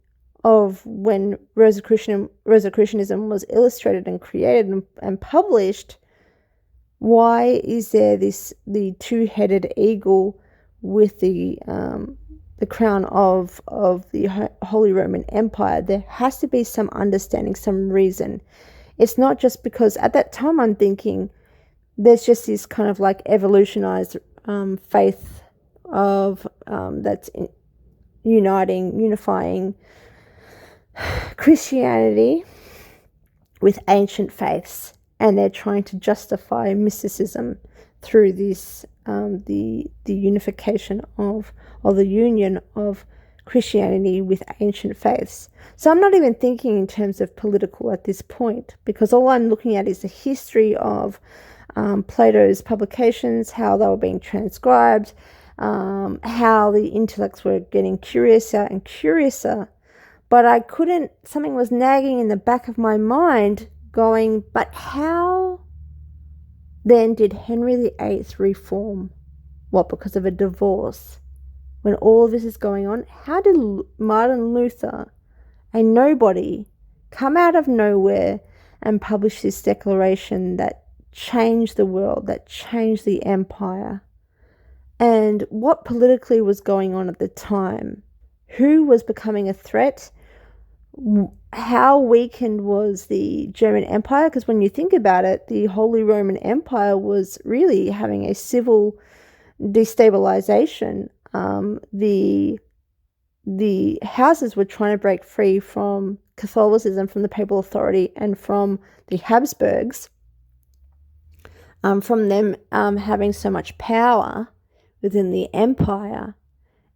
[SPEAKER 1] of when Rosicrucianism was illustrated and created and published, why is there the two-headed eagle with the crown of the Holy Roman Empire? There has to be some understanding, some reason. It's not just because at that time I'm thinking there's just this kind of like evolutionized faith of that's unifying Christianity with ancient faiths, and they're trying to justify mysticism through this the unification of, or the union of, Christianity with ancient faiths. So I'm not even thinking in terms of political at this point, because all I'm looking at is the history of Plato's publications, how they were being transcribed, how the intellects were getting curiouser and curiouser. But something was nagging in the back of my mind going, but how then did Henry VIII reform? What, because of a divorce? When all of this is going on, how did Martin Luther, a nobody, come out of nowhere and publish this declaration that changed the world, that changed the empire? And what politically was going on at the time? Who was becoming a threat? How weakened was the German Empire? Because when you think about it, the Holy Roman Empire was really having a civil destabilization. The houses were trying to break free from Catholicism, from the papal authority, and from the Habsburgs, from them having so much power within the empire.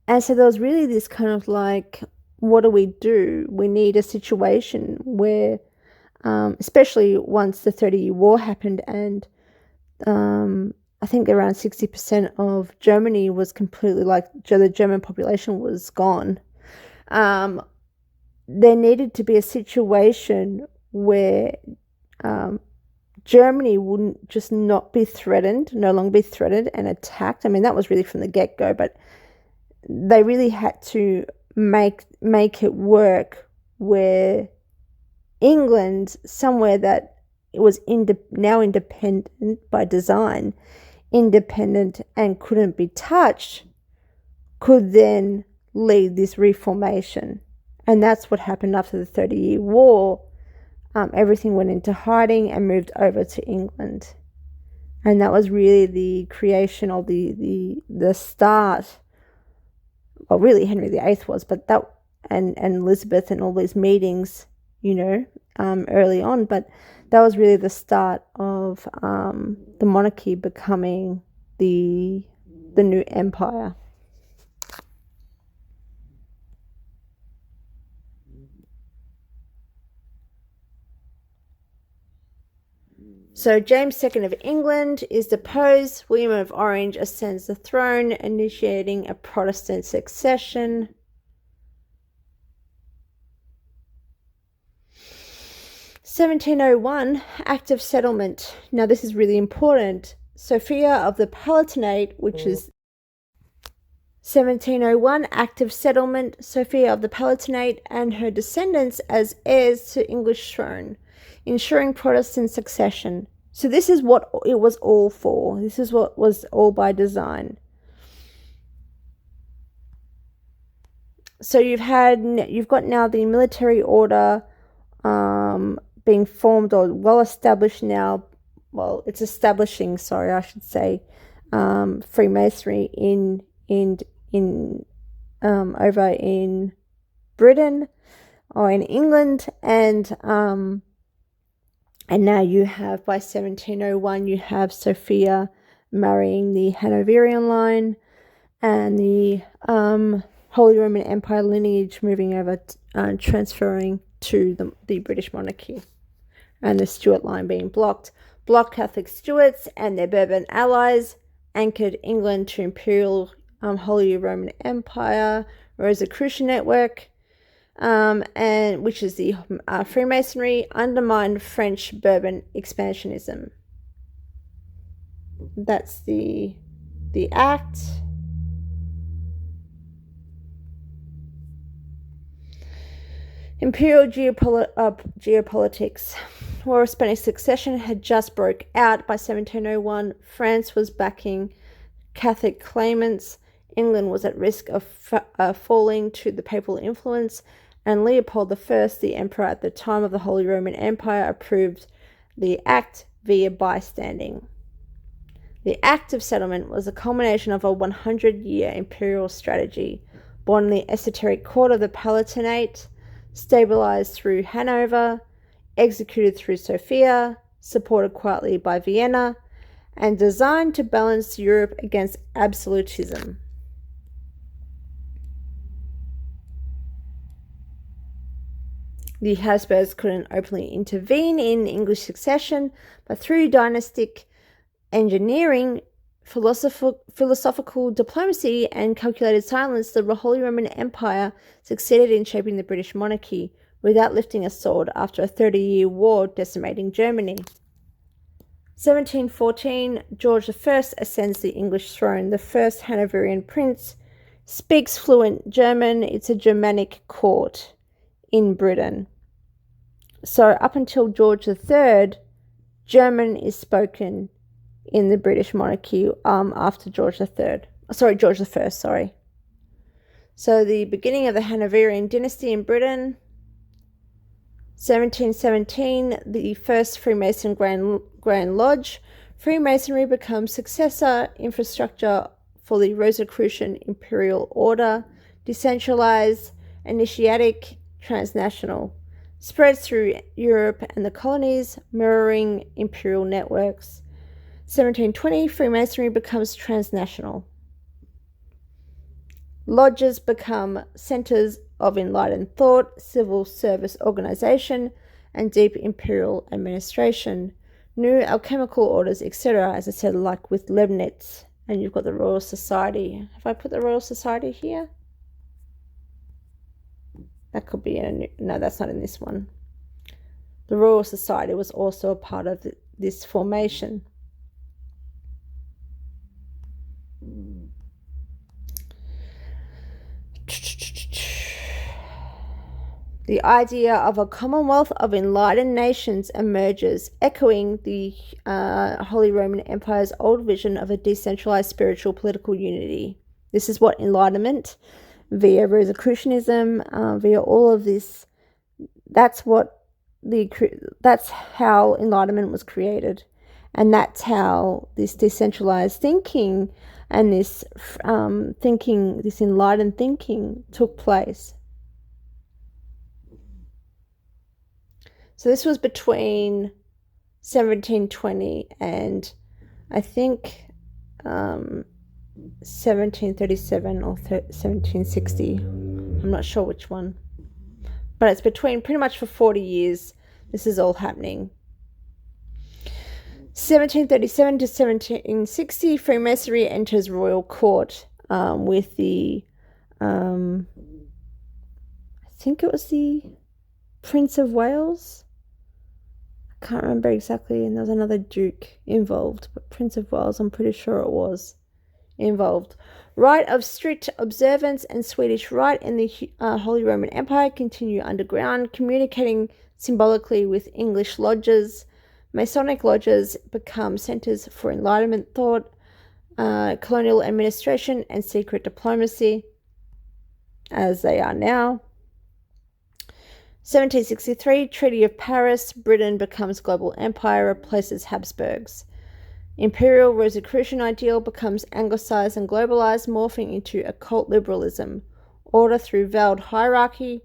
[SPEAKER 1] And so there was really this kind of like, what do? We need a situation where, especially once the 30-Year War happened, and I think around 60% of Germany was completely, like, the German population was gone. There needed to be a situation where Germany wouldn't just not be threatened, no longer be threatened and attacked. I mean, that was really from the get-go, but they really had to make it work where England, somewhere that it was now independent by design, independent and couldn't be touched, could then lead this reformation. And that's what happened after the 30-Year War. Everything went into hiding and moved over to England. And that was really the creation of the start. Well, really Henry VIII was, but that, and Elizabeth and all these meetings, early on, but that was really the start of the monarchy becoming the new empire. So James II of England is deposed. William of Orange ascends the throne, initiating a Protestant succession. (1701) Act of Settlement. Now this is really important. Sophia of the Palatinate, which is 1701 Act of Settlement, Sophia of the Palatinate and her descendants as heirs to English throne, ensuring Protestant succession. So this is what it was all for. This is what was all by design. So you've got now the military order being formed, or well established now. Well, it's establishing, sorry, I should say, Freemasonry in over in Britain or in England, and now you have, by 1701, you have Sophia marrying the Hanoverian line, and the Holy Roman Empire lineage moving over, transferring to the British monarchy, and the Stuart line being blocked. Blocked Catholic Stuarts and their Bourbon allies anchored England to imperial Holy Roman Empire, Rosicrucian network, and which is the Freemasonry, undermined French Bourbon expansionism. That's the act. Imperial geopolitics. War of Spanish Succession had just broke out by 1701. France was backing Catholic claimants. England was at risk of falling to the papal influence, and Leopold I, the emperor at the time of the Holy Roman Empire, approved the act via bystanding. The Act of Settlement was a culmination of a 100-year imperial strategy, born in the esoteric court of the Palatinate, stabilized through Hanover, executed through Sofia, supported quietly by Vienna, and designed to balance Europe against absolutism. The Habsburgs couldn't openly intervene in English succession, but through dynastic engineering, philosophical diplomacy, and calculated silence, the Holy Roman Empire succeeded in shaping the British monarchy without lifting a sword after a 30-year war decimating Germany. 1714, George I ascends the English throne. The first Hanoverian prince speaks fluent German. It's a Germanic court in Britain. So up until George III, German is spoken in the British monarchy after George I. So the beginning of the Hanoverian dynasty in Britain. 1717, the first Freemason Grand Lodge. Freemasonry becomes successor infrastructure for the Rosicrucian imperial order. Decentralised, initiatic, transnational. Spreads through Europe and the colonies, mirroring imperial networks. 1720, Freemasonry becomes transnational. Lodges become centres of enlightened thought, civil service organisation, and deep imperial administration. New alchemical orders, etc., as I said, like with Leibniz. And you've got the Royal Society. Have I put the Royal Society here? That could be no, that's not in this one. The Royal Society was also a part of this formation. The idea of a commonwealth of enlightened nations emerges, echoing the Holy Roman Empire's old vision of a decentralized spiritual political unity. This is what enlightenment, via Rosicrucianism, via all of this, that's how enlightenment was created, and that's how this decentralized thinking and this this enlightened thinking took place. So this was between 1720 and I think 1737 or 1760. I'm not sure which one. But it's between pretty much for 40 years this is all happening. 1737 to 1760, Freemasonry enters royal court with the, I think it was the Prince of Wales. I can't remember exactly, and there was another duke involved, but Prince of Wales, I'm pretty sure it was involved. Rite of strict observance and Swedish Rite in the Holy Roman Empire continue underground, communicating symbolically with English lodges. Masonic lodges become centres for Enlightenment thought, colonial administration, and secret diplomacy, as they are now. 1763, Treaty of Paris, Britain becomes global empire, replaces Habsburgs. Imperial Rosicrucian ideal becomes anglicized and globalized, morphing into occult liberalism, order through veiled hierarchy,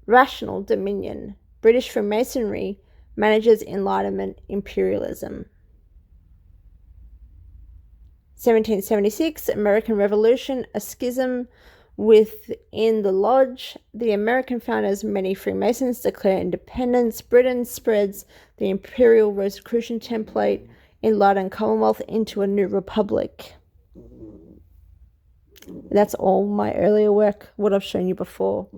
[SPEAKER 1] rational dominion. British Freemasonry manages Enlightenment imperialism. 1776, American Revolution, a schism within the lodge. The American founders, many Freemasons, declare independence. Britain spreads the imperial Rosicrucian template, enlightened Commonwealth, into a new republic. That's all my earlier work, what I've shown you before.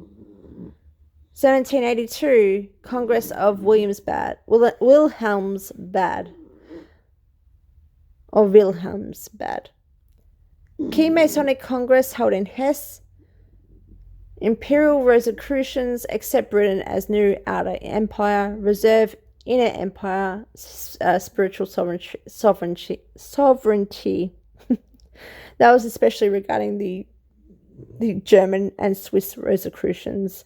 [SPEAKER 1] 1782, Congress of Wilhelmsbad. Key Masonic Congress held in Hesse. Imperial Rosicrucians accept Britain as new outer empire, reserve inner empire, spiritual sovereignty. That was especially regarding the German and Swiss Rosicrucians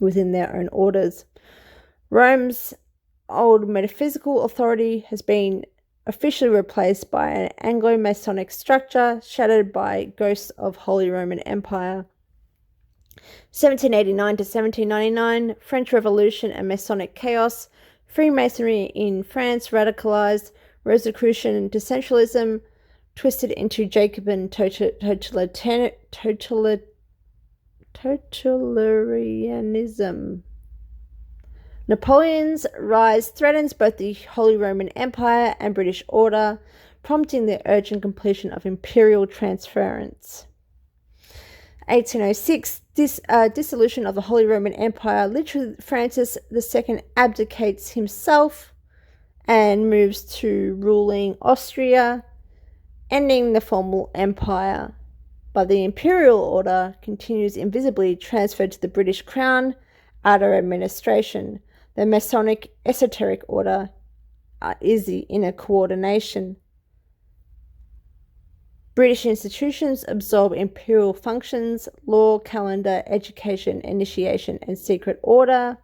[SPEAKER 1] within their own orders. Rome's old metaphysical authority has been officially replaced by an Anglo-Masonic structure shadowed by ghosts of Holy Roman Empire. 1789 to 1799, French Revolution and Masonic chaos, Freemasonry in France radicalized, Rosicrucian decentralism twisted into Jacobin totalitarianism. Napoleon's rise threatens both the Holy Roman Empire and British order, prompting the urgent completion of imperial transference. 1806, dissolution of the Holy Roman Empire. Literally, Francis II abdicates himself and moves to ruling Austria, ending the formal empire. But the imperial order continues invisibly, transferred to the British Crown under administration. The Masonic Esoteric order is the inner coordination. British institutions absorb imperial functions, law, calendar, education, initiation, and secret order.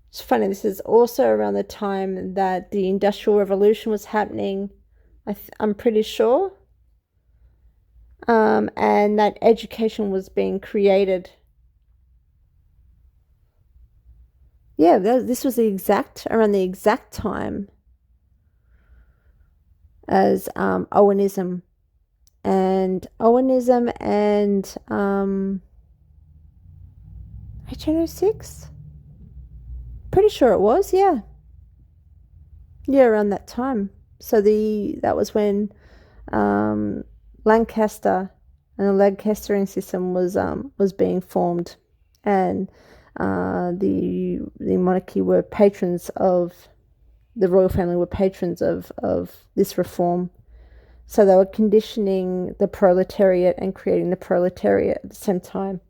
[SPEAKER 1] It's funny, this is also around the time that the Industrial Revolution was happening, I'm pretty sure. And that education was being created. Yeah, this was around the exact time as Owenism and 1806. Pretty sure it was, yeah, around that time. So that was when Lancaster and the Lancasterian system was being formed, and the monarchy were patrons of the royal family were patrons of this reform. So they were conditioning the proletariat and creating the proletariat at the same time.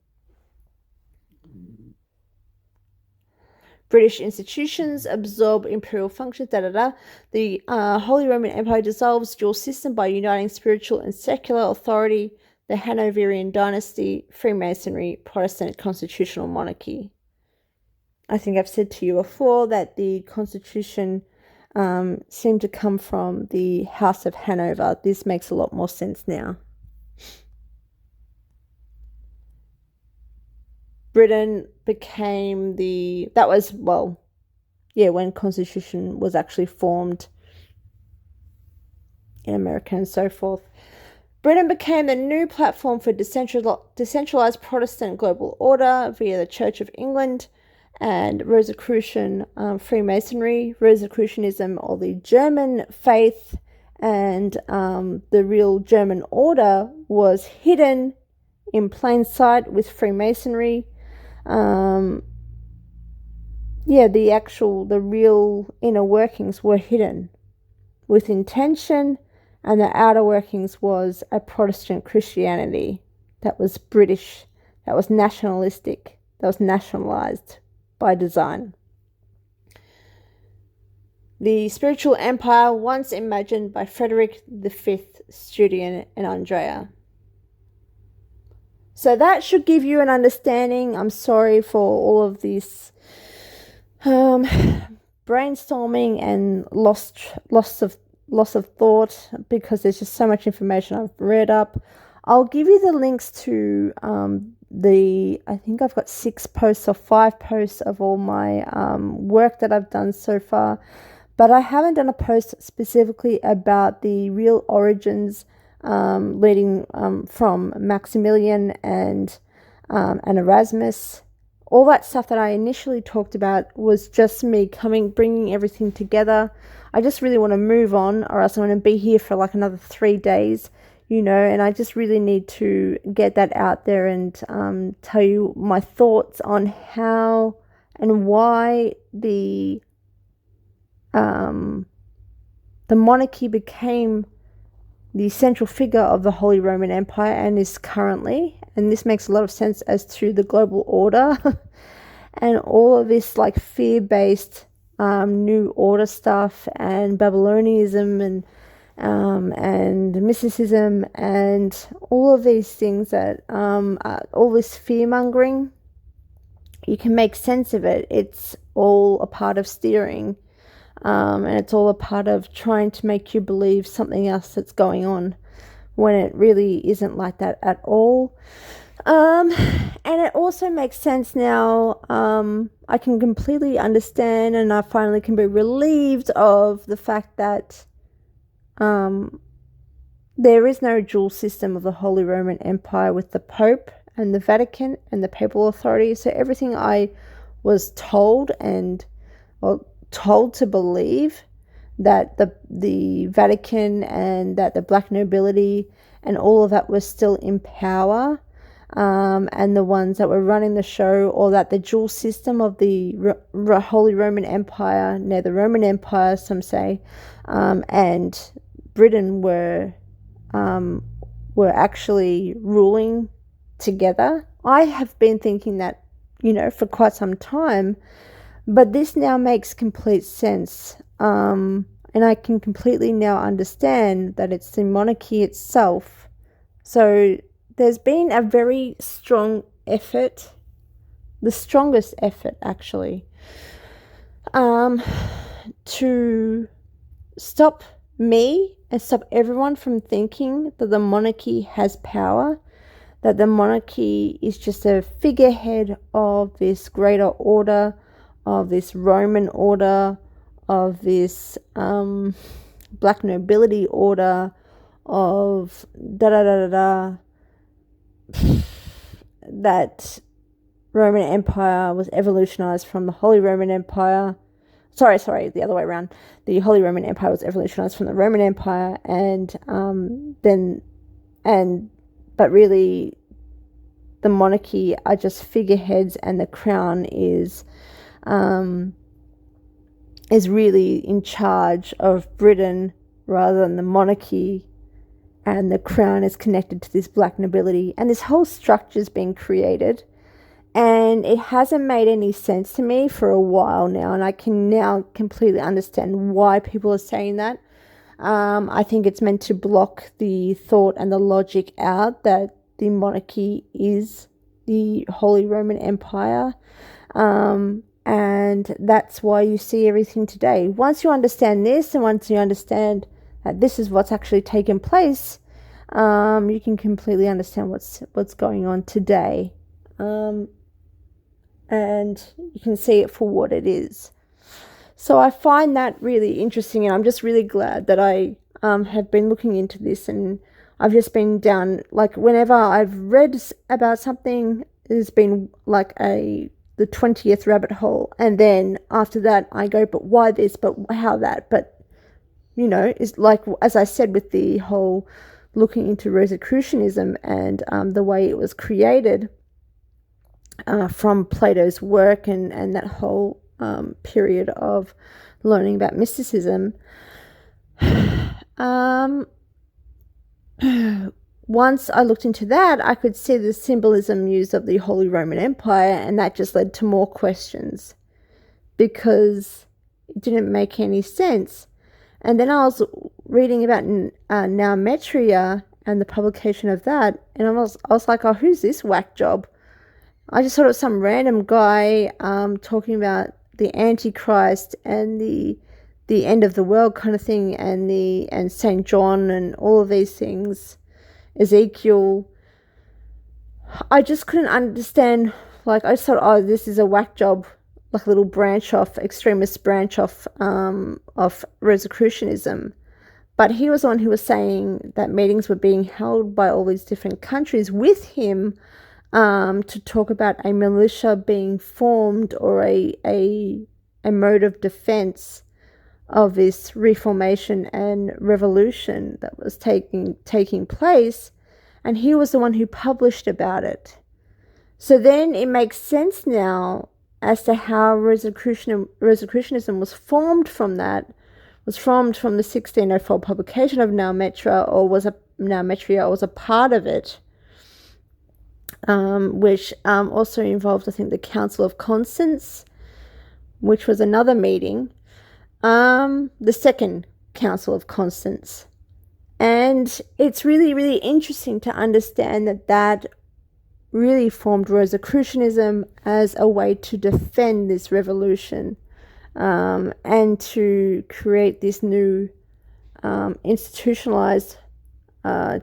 [SPEAKER 1] British institutions absorb imperial functions. The Holy Roman Empire dissolves dual system by uniting spiritual and secular authority. The Hanoverian dynasty, Freemasonry, Protestant constitutional monarchy. I think I've said to you before that the Constitution seemed to come from the House of Hanover. This makes a lot more sense now. Britain became when Constitution was actually formed in America and so forth. Britain became the new platform for decentralized Protestant global order via the Church of England and Rosicrucian Freemasonry, Rosicrucianism, or the German faith, and the real German order was hidden in plain sight with Freemasonry. The real inner workings were hidden with intention, and the outer workings was a Protestant Christianity that was British, that was nationalistic, that was nationalized by design. The spiritual empire once imagined by Frederick V, Stuart, and Andrea. So that should give you an understanding. I'm sorry for all of this brainstorming and loss of thought, because there's just so much information I've read up. I'll give you the links to I think I've got 6 posts or 5 posts of all my work that I've done so far, but I haven't done a post specifically about the real origins leading from Maximilian and Erasmus. All that stuff that I initially talked about was just me bringing everything together. I just really want to move on, or else I'm going to be here for like another 3 days, and I just really need to get that out there and tell you my thoughts on how and why the monarchy became the central figure of the Holy Roman Empire and is currently, and this makes a lot of sense as to the global order and all of this like fear-based new order stuff and Babylonianism and mysticism and all of these things that all this fear-mongering you can make sense of it. It's all a part of steering, and it's all a part of trying to make you believe something else that's going on when it really isn't like that at all. And it also makes sense now. I can completely understand, and I finally can be relieved of the fact that there is no dual system of the Holy Roman Empire with the Pope and the Vatican and the papal authority. So everything I was told to believe, that the Vatican and that the black nobility and all of that was still in power, and the ones that were running the show, or that the dual system of the Holy Roman Empire, the Roman Empire, some say, and Britain were actually ruling together. I have been thinking that, for quite some time, but this now makes complete sense. And I can completely now understand that it's the monarchy itself. So there's been a very strong effort, the strongest effort actually, to stop me and stop everyone from thinking that the monarchy has power, that the monarchy is just a figurehead of this greater order, of this Roman order, of this black nobility order, of that Roman Empire was evolutionized from the Holy Roman Empire. Sorry, the other way around. The Holy Roman Empire was evolutionized from the Roman Empire, but really the monarchy are just figureheads, and the crown is really in charge of Britain rather than the monarchy, and the crown is connected to this black nobility, and this whole structure is being created, and it hasn't made any sense to me for a while now, and I can now completely understand why people are saying that. I think it's meant to block the thought and the logic out that the monarchy is the Holy Roman Empire, and that's why you see everything today. Once you understand this, and once you understand that this is what's actually taken place, you can completely understand what's going on today, and you can see it for what it is. So I find that really interesting, and I'm just really glad that I have been looking into this, and I've just been down, like, whenever I've read about something, there's been like the 20th rabbit hole, and then after that I go, but why this, but how that, but it's like, as I said, with the whole looking into Rosicrucianism and the way it was created from Plato's work and that whole period of learning about mysticism. Once I looked into that, I could see the symbolism used of the Holy Roman Empire, and that just led to more questions because it didn't make any sense. And then I was reading about Naometria and the publication of that, and I was like, oh, who's this whack job? I just thought it was some random guy talking about the Antichrist and the end of the world kind of thing, and Saint John and all of these things, Ezekiel. I just couldn't understand. Like, I just thought, oh, this is a whack job, like a little extremist branch off of Rosicrucianism. But he was the one who was saying that meetings were being held by all these different countries with him to talk about a militia being formed, or a mode of defense of this reformation and revolution that was taking place, and he was the one who published about it. So then it makes sense now as to how Rosicrucianism was formed from that. Was formed from the 1604 publication of Naometria, or was a part of it, which also involved, I think, the Council of Constance, which was another meeting, the Second Council of Constance. And it's really, really interesting to understand that really formed Rosicrucianism as a way to defend this revolution, and to create this new institutionalized,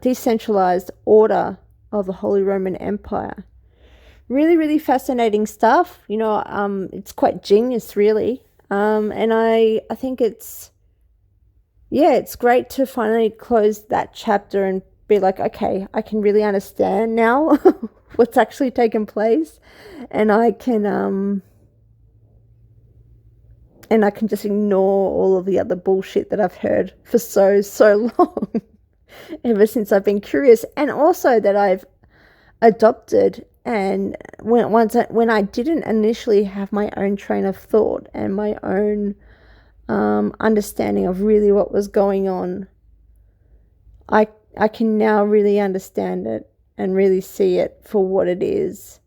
[SPEAKER 1] decentralized order of the Holy Roman Empire. Really, really fascinating stuff. It's quite genius, really. And I think it's great to finally close that chapter and be like, okay, I can really understand now what's actually taken place, and I can just ignore all of the other bullshit that I've heard for so long ever since I've been curious, and also that I've adopted. And when I didn't initially have my own train of thought and my own understanding of really what was going on, I can now really understand it and really see it for what it is,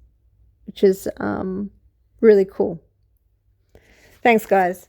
[SPEAKER 1] which is really cool. Thanks, guys.